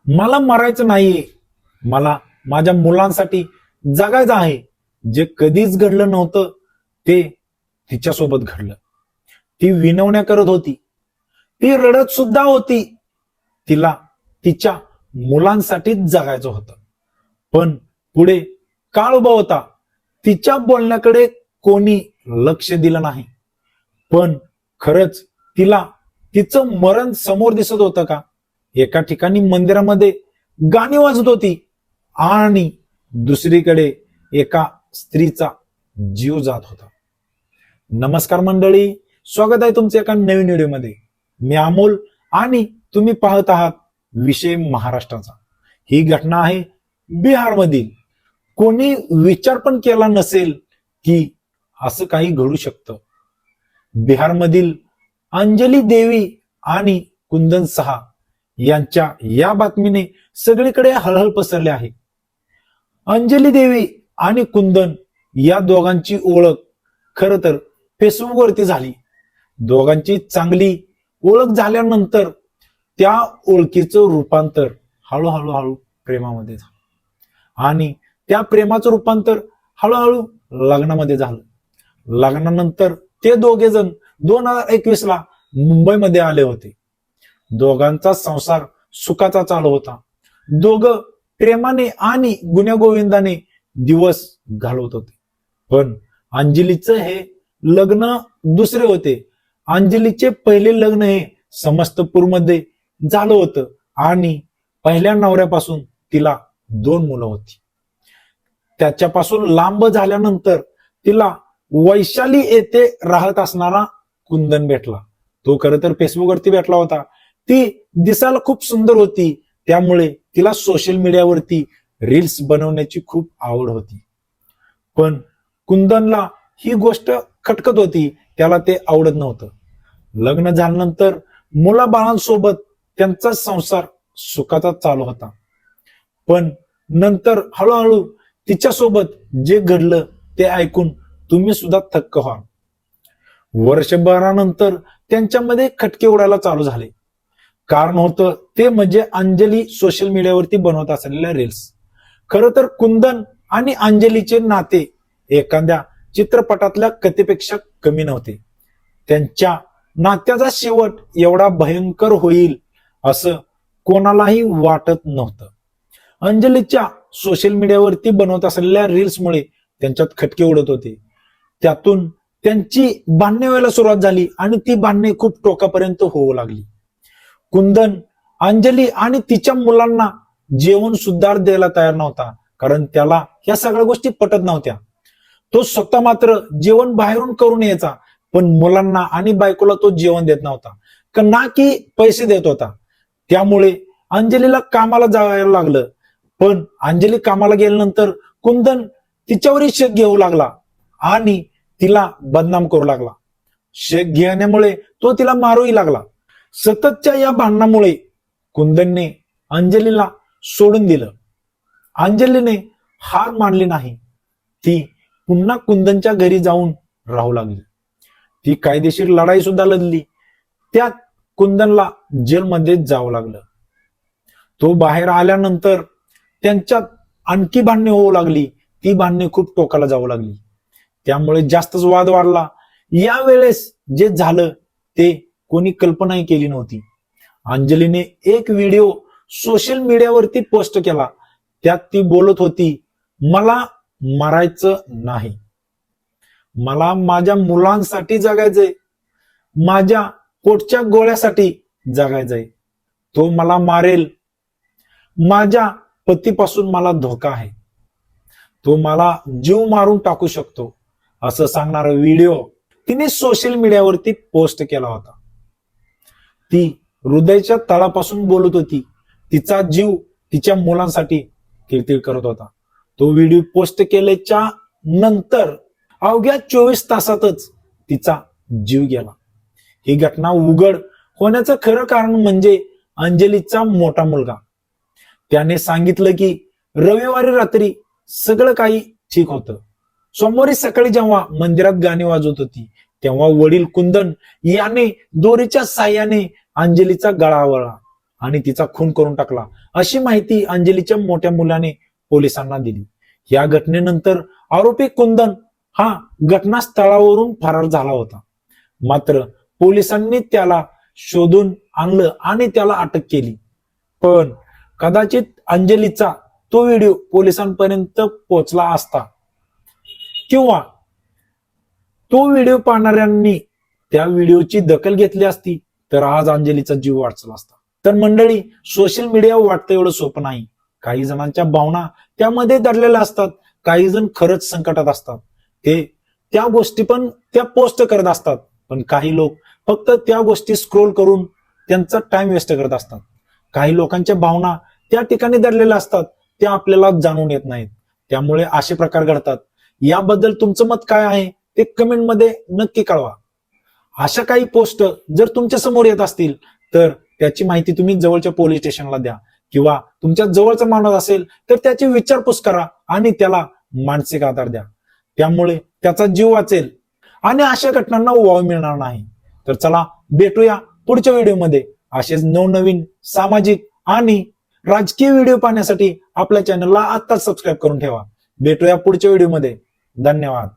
मला मरायचं नाहीये, मला माझ्या मुलांसाठी जगायचं आहे. जे कधीच घडलं नव्हतं ते तिच्यासोबत घडलं. ती विनवण्या करत होती, ती रडत सुद्धा होती. तिला तिच्या मुलांसाठीच जगायचं होतं. पण पुढे काळ उभा होता. तिच्या बोलण्याकडे कोणी लक्ष दिलं नाही. पण खरंच तिला तिचं मरण समोर दिसत होतं का? एका ठिकाणी मंदिरामध्ये गाणी वाजत होती आणि दुसरीकडे एका स्त्रीचा जीव जात होता. नमस्कार मंडळी, स्वागत आहे तुमचं एका नवीन व्हिडिओमध्ये. मी अमोल आणि तुम्ही पाहत आहात विषय महाराष्ट्राचा. ही घटना आहे बिहारमधील. कोणी विचार पण केला नसेल की असं काही घडू शकतं. बिहारमधील अंजली देवी आणि कुंदन साहा यांच्या या बातमीने सगळीकडे हळहळ पसरली आहे. अंजली देवी आणि कुंदन या दोघांची ओळख खरं तर फेसबुकवरती झाली. दोघांची चांगली ओळख झाल्यानंतर त्या ओळखीचं रूपांतर हळूहळू प्रेमामध्ये झालं आणि त्या प्रेमाचं रूपांतर हळूहळू लग्नामध्ये झालं. लग्नानंतर ते दोघे जण 2021 ला मुंबईमध्ये आले होते. दोघांचा संसार सुखाचा चालू होता. दोघं प्रेमाने आणि गुण्यागोविंदाने दिवस घालवत होते. पण अंजलीचं हे लग्न दुसरे होते. अंजलीचे पहिले लग्न हे समस्तपूरमध्ये झालं होतं आणि पहिल्या नवऱ्यापासून तिला 2 मुलं होती. त्याच्यापासून लांब झाल्यानंतर तिला वैशाली येथे राहत असणारा कुंदन भेटला. तो खरं तर फेसबुकवरती भेटला होता. ती दिसायला खूप सुंदर होती, त्यामुळे तिला सोशल मीडियावरती रील्स बनवण्याची खूप आवड होती. पण कुंदनला ही गोष्ट खटकत होती, त्याला ते आवडत नव्हतं. लग्न झाल्यानंतर मुलाबाळांसोबत त्यांचा संसार सुखाचा चालू होता. पण नंतर हळूहळू तिच्यासोबत जे घडलं ते ऐकून तुम्ही सुद्धा थक्क व्हाल. वर्षभरानंतर त्यांच्यामध्ये खटके उडायला चालू झाले. कारण होतं ते म्हणजे अंजली सोशल मीडियावरती बनवत असलेल्या रील्स. खरं तर कुंदन आणि अंजलीचे नाते एखाद्या चित्रपटातल्या कथेपेक्षा कमी नव्हते. त्यांच्या नात्याचा शेवट एवढा भयंकर होईल असं कोणालाही वाटत नव्हतं. अंजलीच्या सोशल मीडियावरती बनवत असलेल्या रील्समुळे त्यांच्यात खटके उडत होते. त्यातून त्यांची भांडणे व्हायला सुरुवात झाली आणि ती भांडणे खूप टोकापर्यंत होऊ लागली. कुंदन अंजली आणि तिच्या मुलांना जेवण सुद्धा द्यायला तयार नव्हता, कारण त्याला या सगळ्या गोष्टी पटत नव्हत्या. तो स्वतः मात्र जेवण बाहेरून करून यायचा, पण मुलांना आणि बायकोला तो जेवण देत नव्हता, ना की पैसे देत होता. त्यामुळे अंजलीला कामाला जायला लागलं. पण अंजली कामाला गेल्यानंतर कुंदन तिच्यावरही शेक घेऊ लागला आणि तिला बदनाम करू लागला. शेक घेण्यामुळे तो तिला मारूही लागला. सततच्या या भांडणामुळे कुंदनने अंजलीला सोडून दिलं. अंजलीने हार मानली नाही. ती पुन्हा कुंदनच्या घरी जाऊन राहू लागली. ती कायदेशीर लढाई सुद्धा लढली. त्यात कुंदनला जेलमध्ये जावं लागलं. तो बाहेर आल्यानंतर त्यांच्यात आणखी भांडणे होऊ लागली. ती भांडणे खूप टोकाला जाऊ लागली. त्यामुळे जास्तच वाद वाढला. यावेळेस जे झालं ते कोणी कल्पनाही केली नव्हती. अंजलीने एक व्हिडिओ सोशल मीडियावरती पोस्ट केला. त्यात ती बोलत होती, मला मरायचं नाही, मला माझ्या मुलांसाठी जगायचंय, माझ्या पोटच्या गोळ्यासाठी जगायचंय. तो मला मारेल, माझ्या पतीपासून मला धोका आहे, तो मला जीव मारून टाकू शकतो, असं सांगणारा व्हिडिओ तिने सोशल मीडियावरती पोस्ट केला होता. ती हृदयाच्या तळापासून बोलत होती. तिचा जीव तिच्या मुलांसाठी किरकिर करत होता. तो व्हिडिओ पोस्ट केल्याच्या नंतर अवघ्या 24 तासातच तिचा जीव गेला. ही घटना उघड होण्याचं खरं कारण म्हणजे अंजलीचा मोठा मुलगा. त्याने सांगितलं की रविवारी रात्री सगळं काही ठीक होतं. सोमवारी सकाळी जेव्हा मंदिरात गाणी वाजवत होती तेव्हा वडील कुंदन याने दोरीच्या साह्याने अंजलीचा गळा आवळला आणि तिचा खून करून टाकला, अशी माहिती अंजलीच्या मोठ्या मुलाने पोलिसांना दिली. या घटनेनंतर आरोपी कुंदन हा घटनास्थळावरून फरार झाला होता. मात्र पोलिसांनी त्याला शोधून आणलं आणि त्याला अटक केली. पण कदाचित अंजलीचा तो व्हिडिओ पोलिसांपर्यंत पोहोचला असता किंवा तो व्हिडिओ पाहणाऱ्यांनी त्या व्हिडिओची दखल घेतली असती तर आज अंजलीचा जीव वाचला असता. तर मंडळी, सोशल मीडिया वाटतं एवढं सोपं नाही. काही जणांच्या भावना त्यामध्ये दडलेल्या असतात. काही जण खरंच संकटात असतात. ते त्या गोष्टी पण त्या पोस्ट करत असतात. पण काही लोक फक्त त्या गोष्टी स्क्रोल करून त्यांचा टाइम वेस्ट करत असतात. काही लोकांच्या भावना त्या ठिकाणी दडलेल्या असतात, त्या आपल्याला जाणून येत नाहीत. त्यामुळे असे प्रकार घडतात. याबद्दल तुमचं मत काय आहे ते कमेंटमध्ये नक्की कळवा. अशा काही पोस्ट जर तुमच्या समोर येत असतील तर त्याची माहिती तुम्ही जवळच्या पोलीस स्टेशनला द्या किंवा तुमच्या जवळचा माणूस असेल तर त्याची विचारपूस करा आणि त्याला मानसिक आधार द्या. त्यामुळे त्याचा जीव वाचेल आणि अशा घटनांना वाव मिळणार नाही. तर चला भेटूया पुढच्या व्हिडिओमध्ये. असेच नवनवीन सामाजिक आणि राजकीय व्हिडिओ पाहण्यासाठी आपल्या चॅनलला आत्ताच सबस्क्राईब करून ठेवा. भेटूया पुढच्या व्हिडिओमध्ये. धन्यवाद.